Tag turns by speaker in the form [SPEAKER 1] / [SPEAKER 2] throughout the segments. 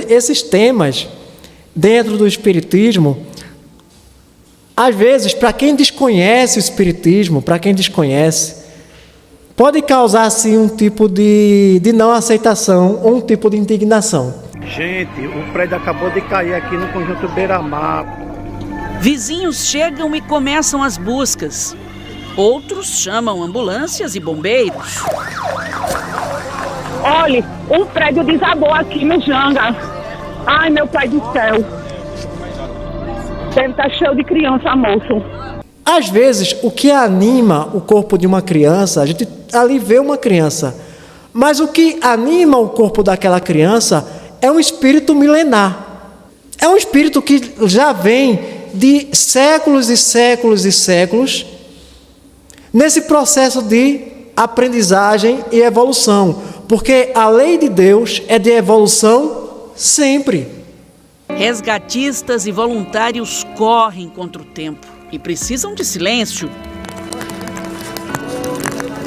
[SPEAKER 1] esses temas dentro do Espiritismo, às vezes, para quem desconhece o Espiritismo, pode causar assim um tipo de não aceitação ou um tipo de indignação.
[SPEAKER 2] Gente, o prédio acabou de cair aqui no conjunto Beira-Mar.
[SPEAKER 3] Vizinhos chegam e começam as buscas. Outros chamam ambulâncias e bombeiros.
[SPEAKER 4] Olha, um prédio desabou aqui no Janga. Ai, meu pai do céu. Deve estar cheio de criança, moço.
[SPEAKER 1] Às vezes, o que anima o corpo de uma criança, a gente ali vê uma criança, mas o que anima o corpo daquela criança é um espírito milenar. É um espírito que já vem de séculos e séculos e séculos nesse processo de aprendizagem e evolução, porque a lei de Deus é de evolução sempre.
[SPEAKER 3] Resgatistas e voluntários correm contra o tempo e precisam de silêncio.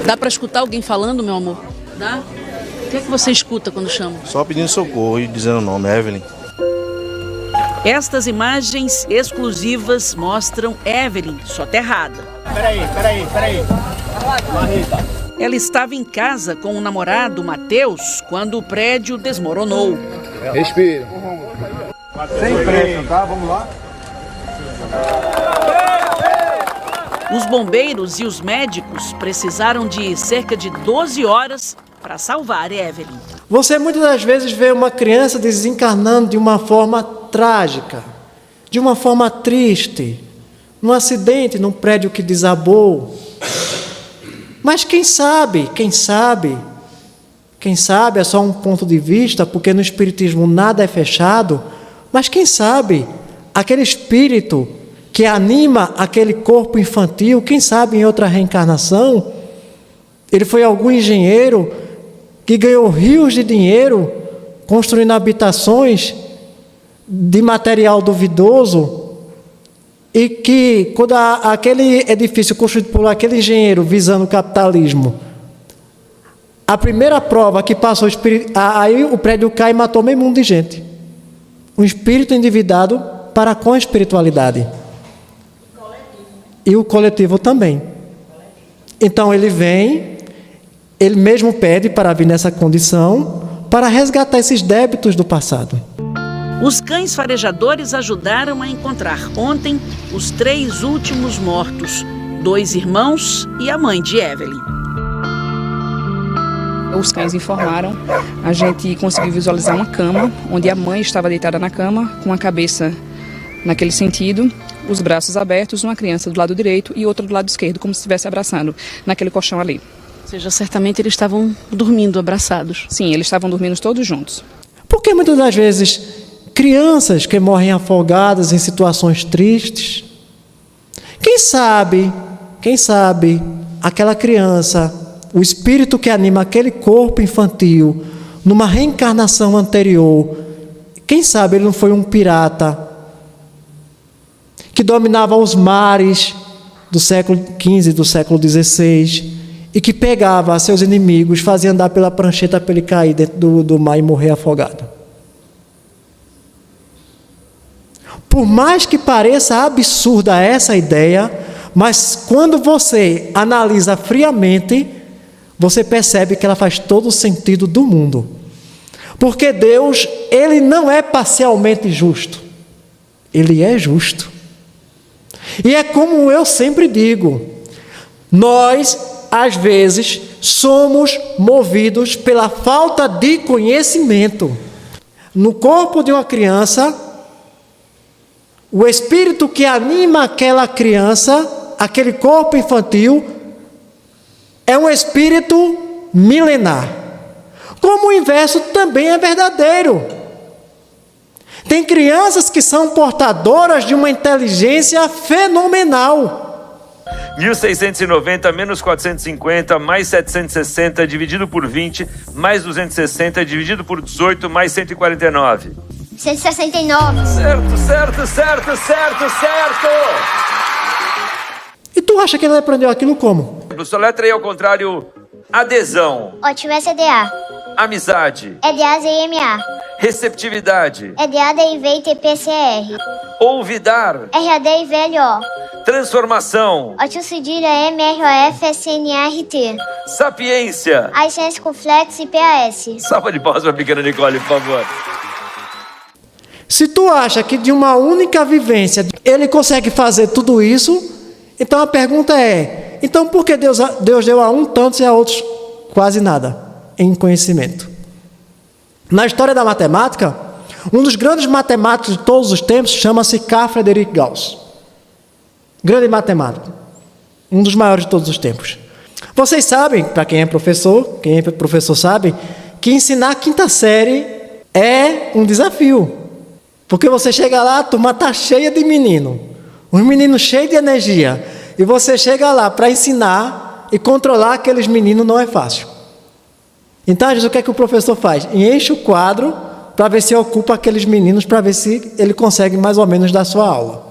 [SPEAKER 3] Dá para escutar alguém falando, meu amor? Dá? O que é que você escuta quando chama?
[SPEAKER 5] Só pedindo socorro e dizendo o nome, Evelyn.
[SPEAKER 3] Estas imagens exclusivas mostram Evelyn soterrada.
[SPEAKER 2] Peraí.
[SPEAKER 3] Ela estava em casa com o namorado, Matheus, quando o prédio desmoronou.
[SPEAKER 6] Respira. Sem pressa, tá? Vamos lá.
[SPEAKER 3] Os bombeiros e os médicos precisaram de cerca de 12 horas para salvar Evelyn.
[SPEAKER 1] Você muitas das vezes vê uma criança desencarnando de uma forma trágica, de uma forma triste, num acidente, num prédio que desabou. Mas quem sabe é só um ponto de vista, porque no Espiritismo nada é fechado, mas quem sabe aquele espírito que anima aquele corpo infantil, quem sabe em outra reencarnação, ele foi algum engenheiro que ganhou rios de dinheiro construindo habitações de material duvidoso e que, quando aquele edifício construído por aquele engenheiro visando o capitalismo, a primeira prova que passou, aí o prédio cai e matou meio mundo de gente. Um espírito endividado para com a espiritualidade. E o coletivo também. Então ele vem, ele mesmo pede para vir nessa condição, para resgatar esses débitos do passado.
[SPEAKER 3] Os cães farejadores ajudaram a encontrar ontem os 3 últimos mortos, 2 irmãos e a mãe de Evelyn.
[SPEAKER 7] Os cães informaram, a gente conseguiu visualizar uma cama, onde a mãe estava deitada na cama, com a cabeça naquele sentido, os braços abertos, uma criança do lado direito e outra do lado esquerdo, como se estivesse abraçando, naquele colchão ali.
[SPEAKER 3] Ou seja, certamente eles estavam dormindo abraçados.
[SPEAKER 7] Sim, eles estavam dormindo todos juntos.
[SPEAKER 1] Porque muitas das vezes, crianças que morrem afogadas em situações tristes, quem sabe, aquela criança, o espírito que anima aquele corpo infantil, numa reencarnação anterior, quem sabe ele não foi um pirata que dominava os mares do século XV, do século XVI, e que pegava seus inimigos, fazia andar pela prancheta para ele cair dentro do mar e morrer afogado. Por mais que pareça absurda essa ideia, mas quando você analisa friamente, você percebe que ela faz todo o sentido do mundo. Porque Deus, Ele não é parcialmente justo. Ele é justo. E é como eu sempre digo, nós, às vezes, somos movidos pela falta de conhecimento. No corpo de uma criança, o espírito que anima aquela criança, aquele corpo infantil, é um espírito milenar. Como o inverso também é verdadeiro. Tem crianças que são portadoras de uma inteligência fenomenal.
[SPEAKER 8] 1690 menos 450 mais 760 dividido por 20 mais 260 dividido por 18 mais 149.
[SPEAKER 9] 169.
[SPEAKER 8] Certo.
[SPEAKER 1] E tu acha que ele aprendeu aquilo como?
[SPEAKER 8] Soletra aí ao contrário, adesão.
[SPEAKER 9] Ótimo, SDA.
[SPEAKER 8] Amizade.
[SPEAKER 9] EDA ZMA.
[SPEAKER 8] Receptividade.
[SPEAKER 9] EDA DIV e TPCR.
[SPEAKER 8] Olvidar.
[SPEAKER 9] RAD e VLO.
[SPEAKER 8] Transformação.
[SPEAKER 9] Ótimo cedilha MROF SNART.
[SPEAKER 8] Sapiência.
[SPEAKER 9] AICS com Flex e PAS.
[SPEAKER 8] Salva de palmas para a pequena Nicole, por favor.
[SPEAKER 1] Se tu acha que de uma única vivência ele consegue fazer tudo isso, então a pergunta é, então por que Deus deu a um tantos e a outros quase nada em conhecimento? Na história da matemática, um dos grandes matemáticos de todos os tempos chama-se Carl Friedrich Gauss. Grande matemático. Um dos maiores de todos os tempos. Vocês sabem, para quem é professor sabe, que ensinar a quinta série é um desafio. Porque você chega lá, a turma está cheia de menino. Os meninos cheios de energia. E você chega lá para ensinar e controlar aqueles meninos não é fácil. Então, às vezes, o que é que o professor faz? Enche o quadro para ver se ocupa aqueles meninos, para ver se ele consegue mais ou menos dar sua aula.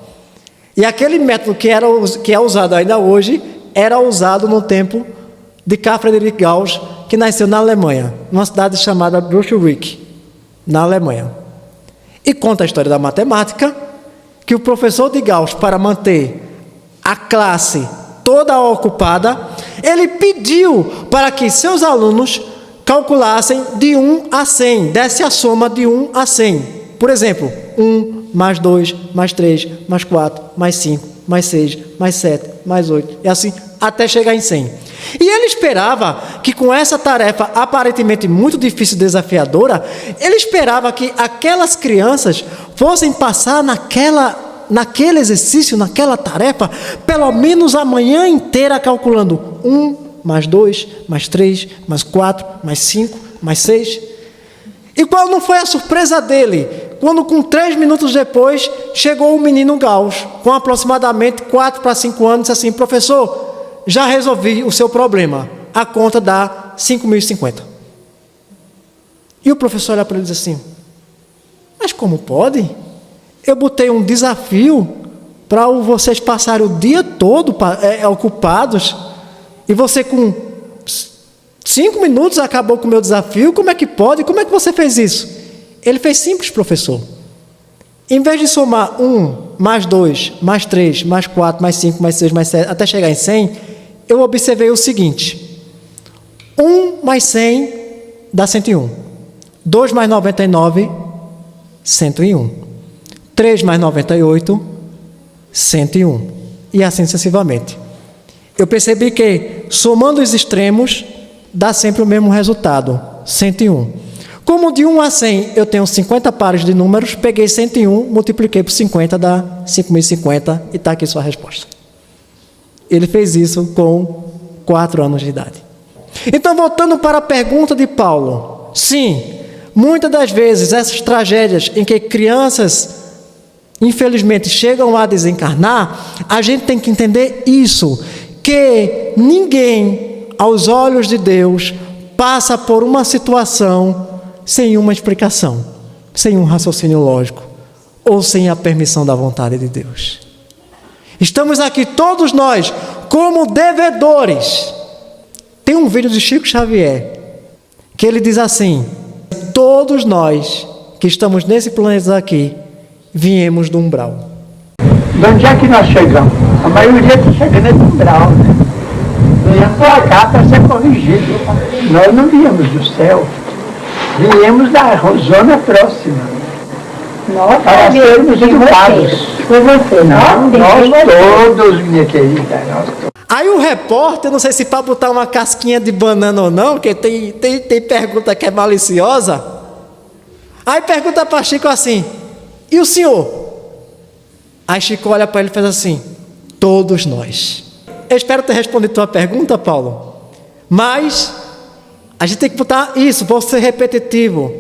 [SPEAKER 1] E aquele método que é usado ainda hoje, era usado no tempo de Carl Friedrich Gauss, que nasceu na Alemanha, numa cidade chamada Brunswick, na Alemanha. E conta a história da matemática, que o professor de Gauss, para manter a classe toda ocupada, ele pediu para que seus alunos calculassem de 1 a 100, desse a soma de 1 a 100. Por exemplo, 1, mais 2, mais 3, mais 4, mais 5, mais 6, mais 7, mais 8, e assim até chegar em 100. E ele esperava que com essa tarefa aparentemente muito difícil e desafiadora, ele esperava que aquelas crianças fossem passar naquele exercício, naquela tarefa, pelo menos a manhã inteira calculando 1, mais 2, mais 3, mais 4, mais 5, mais 6. E qual não foi a surpresa dele, quando com 3 minutos depois, chegou o menino Gauss, com aproximadamente 4 para 5 anos, e disse assim, professor, já resolvi o seu problema, a conta dá 5.050. E o professor olha para ele e diz assim, mas como pode? Eu botei um desafio para vocês passarem o dia todo ocupados, e você com 5 minutos acabou com o meu desafio, como é que pode? Como é que você fez isso? Ele fez simples, professor. Em vez de somar 1, mais 2, mais 3, mais 4, mais 5, mais 6, mais 7, até chegar em 100, eu observei o seguinte, 1 mais 100 dá 101, 2 mais 99, 101, 3 mais 98, 101, e assim sucessivamente. Eu percebi que, somando os extremos, dá sempre o mesmo resultado, 101. Como de 1 a 100 eu tenho 50 pares de números, peguei 101, multipliquei por 50, dá 5.050, e está aqui sua resposta. Ele fez isso com 4 anos de idade. Então, voltando para a pergunta de Paulo, sim, muitas das vezes essas tragédias em que crianças, infelizmente, chegam a desencarnar, a gente tem que entender isso, que ninguém, aos olhos de Deus, passa por uma situação sem uma explicação, sem um raciocínio lógico, ou sem a permissão da vontade de Deus. Estamos aqui todos nós como devedores. Tem um vídeo de Chico Xavier que ele diz assim, todos nós que estamos nesse planeta aqui viemos do umbral.
[SPEAKER 6] De onde é que nós chegamos? A maioria está chegando é do umbral, né? Viemos para cá para ser corrigido. Nós não viemos do céu, viemos da zona próxima. Nós para sermos educados. Foi você, não? Nós todos, minha querida, nós todos.
[SPEAKER 1] Aí o repórter, não sei se para botar uma casquinha de banana ou não, porque tem pergunta que é maliciosa. Aí pergunta para Chico assim, e o senhor? Aí Chico olha para ele e faz assim, todos nós. Eu espero ter respondido a tua pergunta, Paulo, mas a gente tem que botar isso, vou ser repetitivo.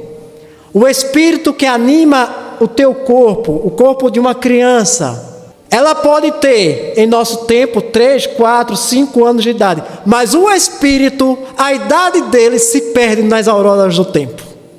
[SPEAKER 1] O espírito que anima o teu corpo, o corpo de uma criança, ela pode ter, em nosso tempo, 3, 4, 5 anos de idade, mas o espírito, a idade dele se perde nas auroras do tempo.